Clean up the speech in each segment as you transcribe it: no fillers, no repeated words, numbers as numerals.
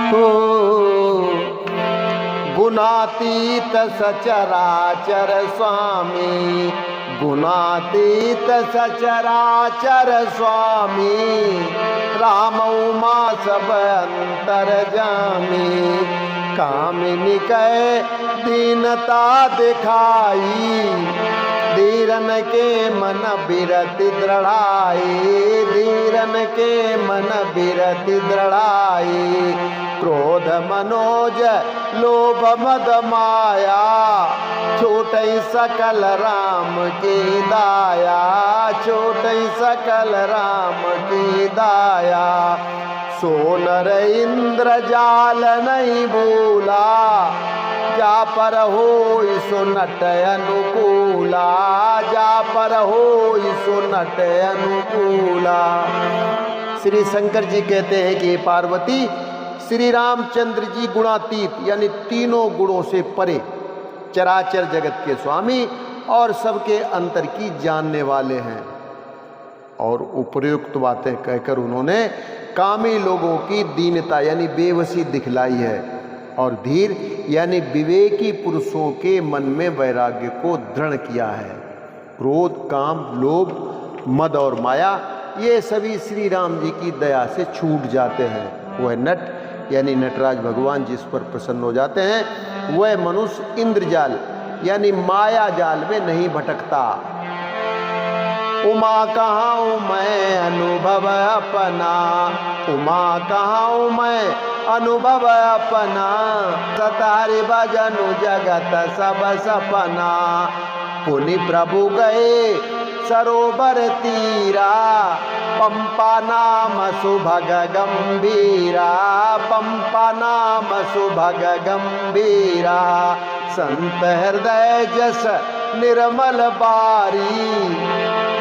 हो गुणातीत सचराचर स्वामी, गुणातीत सचराचर स्वामी, राम उमा सब अंतर्जामी। कामिनी कै दीनता दिखाई, धीरन के मन बिरति दृढ़ाई, धीरन के मन बिरति दृढ़ाई। क्रोध मनोज लोभ मद माया, छूटै सकल राम की दाया, छूटै सकल राम की दाया। सोनर इंद्र जाल नहीं भूला, जा पर होई सुनट अनुकूला, जा पर होई सुनट अनुकूला। श्री शंकर जी कहते हैं कि पार्वती, श्री रामचंद्र जी गुणातीत यानी तीनों गुणों से परे, चराचर जगत के स्वामी और सबके अंतर की जानने वाले हैं। और उपयुक्त बातें कहकर उन्होंने कामी लोगों की दीनता यानी बेबसी दिखलाई है, और धीर यानी विवेकी पुरुषों के मन में वैराग्य को दृढ़ किया है। क्रोध, काम, लोभ, मद और माया ये सभी श्री राम जी की दया से छूट जाते हैं। वह नट यानी नटराज भगवान जिस पर प्रसन्न हो जाते हैं, वह मनुष्य इंद्रजाल यानी माया जाल में नहीं भटकता। उमा कहाँ मैं अनुभव अपना, उमा कहाँ मैं अनुभव अपना, सतारि भजनु जगत सब सपना। पुनि प्रभु गए सरोवर तीरा, पंपा नाम सुभग गंभीरा, पंपा नाम सुभग गंभीरा। संत हृदय जस निर्मल बारी,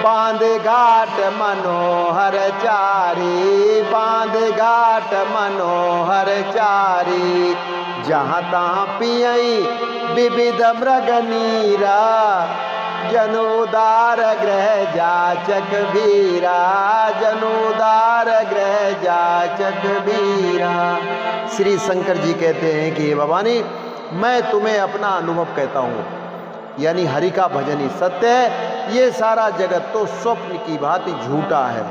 बांध घाट मनोहर चारी, बांध घाट मनोहर चारी। जहाँ तहाँ पियई विविध मृग नीरा, जनुदार ग्रह जाचक वीरा, जनुदार ग्रह जाचक वीरा। श्री शंकर जी कहते हैं कि हे भवानी, मैं तुम्हें अपना अनुभव कहता हूँ, यानी हरि का भजन ही सत्य है, ये सारा जगत तो स्वप्न की भांति झूठा है।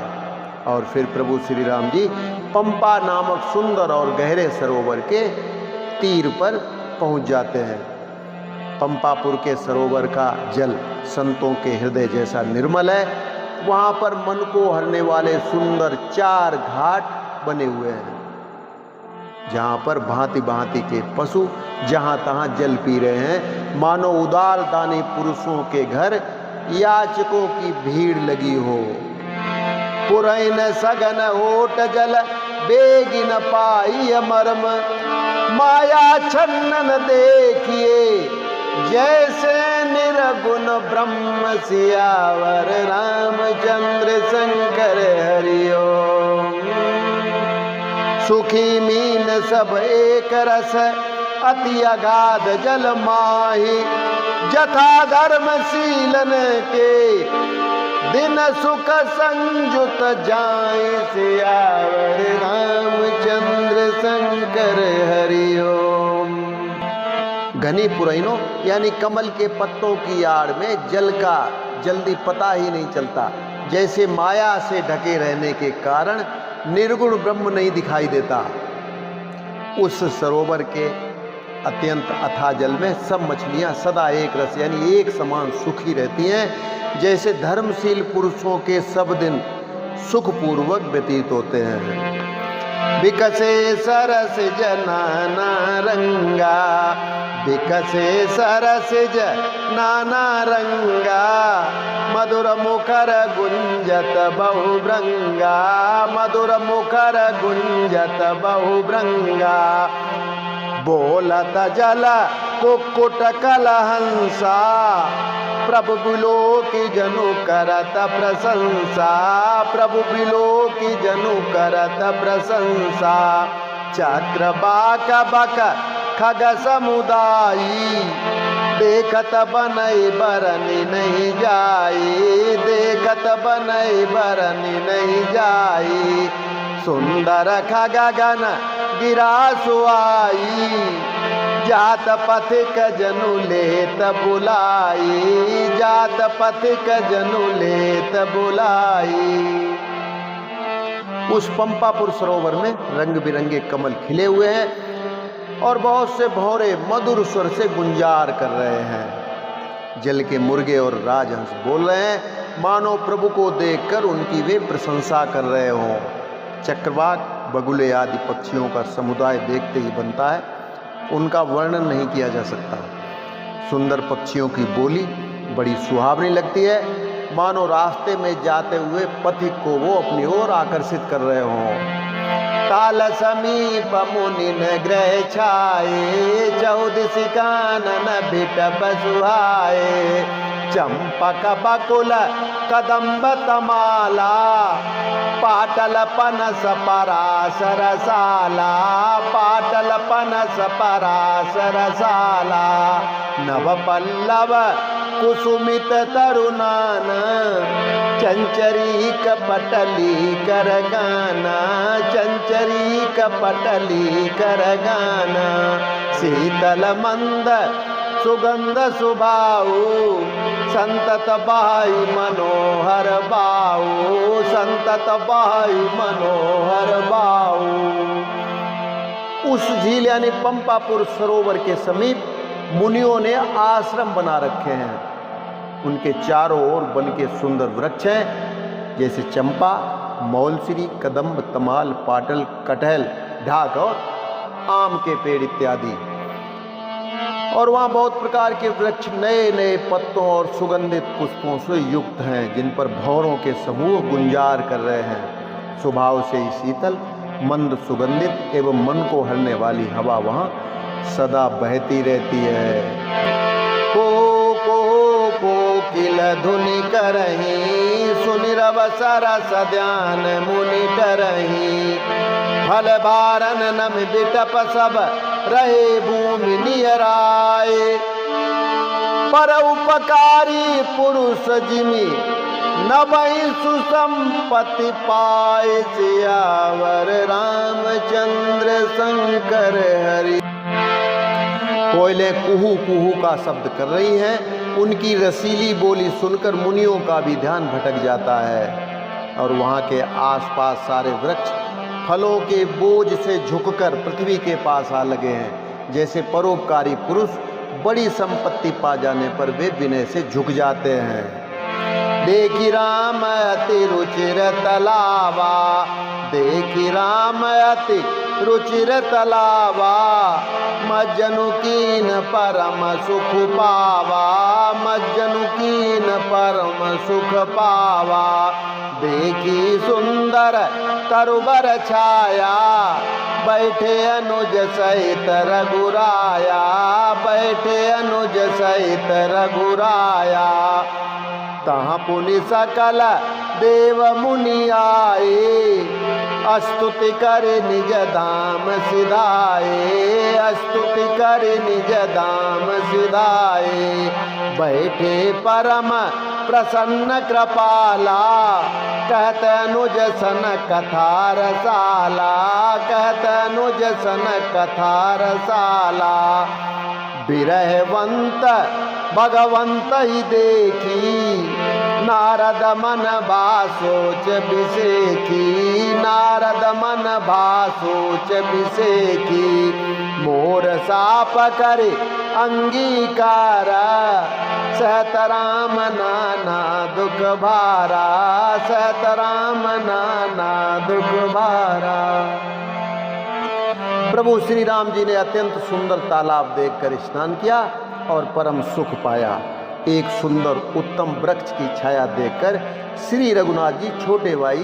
और फिर प्रभु श्री राम जी पंपा नामक सुंदर और गहरे सरोवर के तीर पर पहुंच जाते हैं। पंपापुर के सरोवर का जल संतों के हृदय जैसा निर्मल है। वहाँ पर मन को हरने वाले सुंदर 4 घाट बने हुए हैं, जहाँ पर भांति भांति के पशु जहाँ तहाँ जल पी रहे हैं, मानो उदार दानी पुरुषों के घर याचकों की भीड़ लगी हो। पुरैन सघन होट जल बेगिन पाई मर्म, माया छन्नन देखिए जैसे निर्गुण ब्रह्म सियावर। रामचंद्र शंकर हरि ओम। सुखी मीन सब एक रस, अति अगाध जल माही। जथा धर्म शीलन के दिन सुख संयुत जाय सियावर। रामचंद्र शंकर हरि ओम। घनी पुरैनों यानी कमल के पत्तों की आड़ में जल का जल्दी पता ही नहीं चलता, जैसे माया से ढके रहने के कारण निर्गुण ब्रह्म नहीं दिखाई देता। उस सरोवर के अत्यंत अथाह जल में सब मछलियां सदा एक रस यानी एक समान सुखी रहती हैं, जैसे धर्मशील पुरुषों के सब दिन सुखपूर्वक व्यतीत होते हैं। विकसे सरस नाना रंगा, विकसे सरस नाना रंगा। मधुर मुखर गुंजत बहुभृंगा, मधुर मुखर गुंजत बहुभृंगा। बोलत जल कुक्कुट कलहंसा, प्रभु बिलो की जनु करत प्रशंसा, प्रभु बिलो की जनु करत प्रशंसा। चक्र बाक बक खग समुदायी, देखत बनई बरनी नहीं जाई, देखत बनई बरनी नहीं जाई। सुंदर खग गण गिरा सुआई, जात पथिक जनु लेत बुलाई, जात पथिक जनु लेत बुलाई। उस पंपापुर सरोवर में रंग बिरंगे कमल खिले हुए हैं और बहुत से भौरे मधुर स्वर से गुंजार कर रहे हैं। जल के मुर्गे और राजहंस बोल रहे हैं, मानो प्रभु को देखकर उनकी वे प्रशंसा कर रहे हों। चक्रवाक, बगुले आदि पक्षियों का समुदाय देखते ही बनता है, उनका वर्णन नहीं किया जा सकता। सुंदर पक्षियों की बोली बड़ी सुहावनी लगती है, मानो रास्ते में जाते हुए पथिक को वो अपनी ओर आकर्षित कर रहे हों। ताल समीप मुनिन ग्रह छाए, चौदिस कानन बिटप सुहाए। चंपक बकुल कदम्ब तमाला, पाटल पनस पराशर साला, पाटल पनस पराशर साला। नव पल्लव कुसुमित तरुणान, चंचरी कपटली कर गाना, चंचरी कपटली कर गाना। शीतल मंद सुगंध सुभाऊ, संतत बाई मनोहर बाऊ, संतत बाई मनोहर बाऊ। उस झील यानी पंपापुर सरोवर के समीप मुनियों ने आश्रम बना रखे हैं। उनके चारों ओर वन के सुंदर वृक्ष हैं, जैसे चंपा, मौलसिरी, कदम्ब, तमाल, पाटल, कटहल, ढाक और आम के पेड़ इत्यादि। और वहाँ बहुत प्रकार के वृक्ष नए नए पत्तों और सुगंधित पुष्पों से युक्त हैं, जिन पर भौरों के समूह गुंजार कर रहे हैं। स्वभाव से ही शीतल, मंद, सुगंधित एवं मन को हरने वाली हवा वहाँ सदा बहती रहती है। कोकिल धुनि करही, सुनि रव सरस ध्यान मुनि डरही। फल भारन नम बिटप सब रहे भूमि नियराए। पर उपकारी पुरुष जिमि नवहि सुसंपत्ति पाए। सियावर रामचंद्र शंकर हरि। कोयले कुहू कुहू का शब्द कर रही हैं। उनकी रसीली बोली सुनकर मुनियों का भी ध्यान भटक जाता है और वहाँ के आसपास सारे वृक्ष फलों के बोझ से झुककर पृथ्वी के पास आ लगे हैं। जैसे परोपकारी पुरुष बड़ी संपत्ति पा जाने पर वे विनय से झुक जाते हैं। देखी राम अति रुचिर तलावा, देखी राम अति रुचिर तलावा। मज्जनु कीन परम सुख पावा, मज्जनु कीन परम सुख पावा। देखी सुंदर तरुबर छाया, बैठे अनुज सहित रघुराया, बैठे अनुज सहित रघुराया। तहाँ पुनि सकल देव मुनि आए, स्तुति कर निज धाम सिधाए, स्तुति कर निज धाम सिधाए। बैठे परम प्रसन्न कृपाला, कहत अनुज सन कथा रसाला, कहत अनुज सन कथा रसाला। विरहवंत भगवंत ही देखी, नारद मन भासोच बिसेखी, नारद मन भासोच बिसेखी। मोर साप करे अंगीकारा, सहत राम नाना दुख भारा, सहत राम नाना दुख भारा। प्रभु श्री राम जी ने अत्यंत सुंदर तालाब देखकर स्नान किया और परम सुख पाया। एक सुंदर उत्तम वृक्ष की छाया देखकर श्री रघुनाथ जी छोटे भाई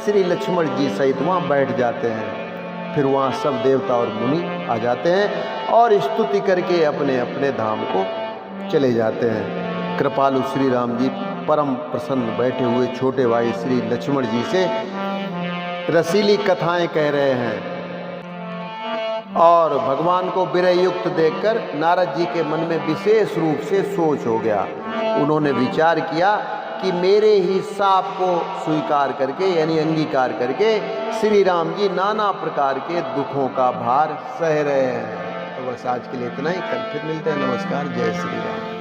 श्री लक्ष्मण जी सहित वहाँ बैठ जाते हैं। फिर वहाँ सब देवता और मुनि आ जाते हैं और स्तुति करके अपने अपने धाम को चले जाते हैं। कृपालु श्री राम जी परम प्रसन्न बैठे हुए छोटे भाई श्री लक्ष्मण जी से रसीली कथाएं कह रहे हैं और भगवान को विरह युक्त देखकर नारद जी के मन में विशेष रूप से सोच हो गया। उन्होंने विचार किया कि मेरे ही शाप को स्वीकार करके यानी अंगीकार करके श्री राम जी नाना प्रकार के दुखों का भार सह रहे हैं। तो बस आज के लिए इतना ही, कल फिर मिलते हैं। नमस्कार, जय श्री राम।